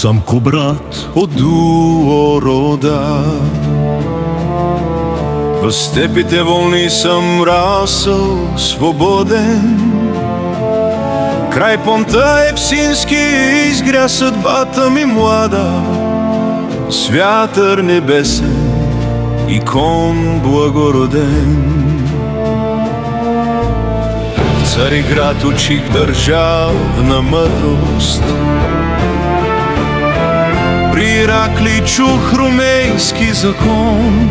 съм кобрат от Дуорода. В степите вълни съм расъл свободен. Край понта Епсински изгря съдбата ми млада. С вятър небесен и кон благороден. В Цариград учих държавна мъдрост. При Иракли чух ромейски закон.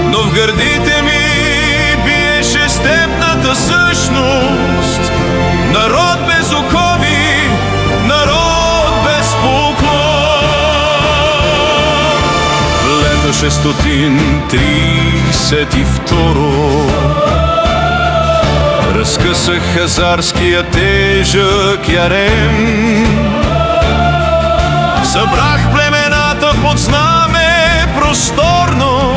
Но в гърдите ми биеше степната същност. Народ без окови, народ без поклон. В лето 632 разкъсах хазарския тежък ярем. Събрах племената под знаме просторно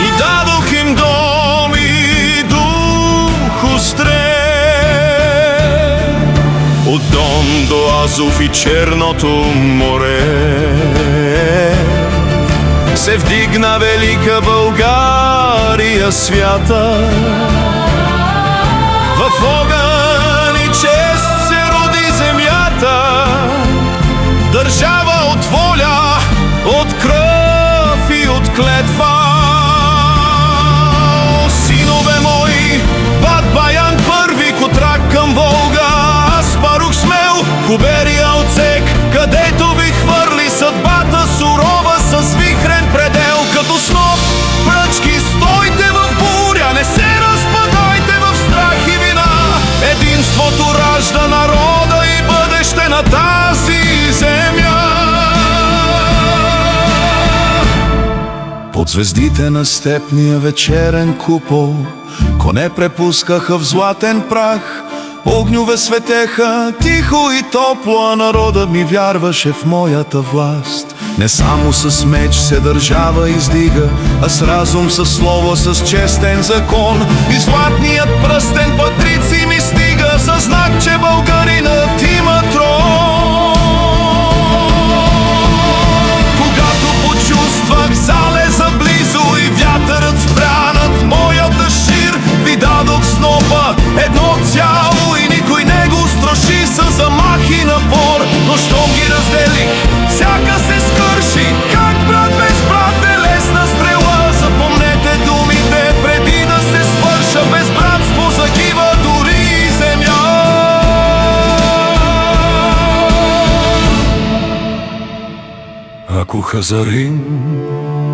и дадох им дом и дух устрем. От Дон до Азов и Черното море се вдигна велика България свята. В огън и чест се роди земята, държава от воля, от кръв и от клетва. Синове мои, Бат Баян първи котрак към Волга. Аз парух смел, Губерия отсек, където ви хвърли съдбата сурова с вихрен предел. Като сноп пръчки стойте в буря, не се разпадайте в страх и вина. Единството ражда народа и бъдеще на тази земя. Под звездите на степния вечерен купол коне препускаха в златен прах. Огньове светеха тихо и топло, а народа ми вярваше в моята власт. Не само с меч се държава издига, а с разум, с слово, с честен закон. И златният пръстен патрици ми стига със знак, че българинът има трон. Когато почувствах залеза близо и вятърът спря над моята шир, ви дадох снопа едно цяло и никой не го страши със замах и напор. Но щом ги разделих, всяка се скърши. Как брат без брат е лесна стрела. Запомнете думите преди да се свърша. Без братство загива дори земя. Ако Хазарин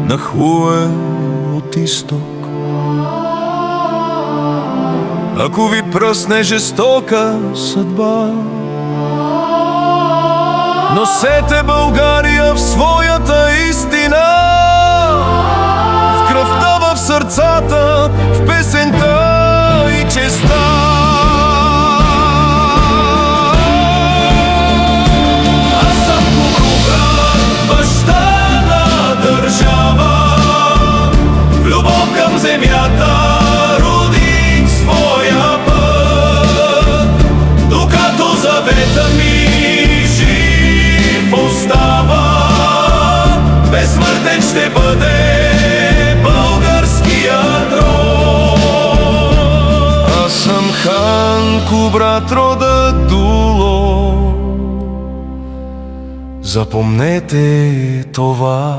нахлуе от изток, ако ви пръсне жестока съдба, носете България в своята истина, в кръвта, в сърцата, в песента и честа. Аз съм Кукуган, баща на държава, в любов към земята родих своя път, докато завета ми остава. Безсмъртен ще бъде българския трон. Аз съм хан Кубрат рода Дуло, запомнете това.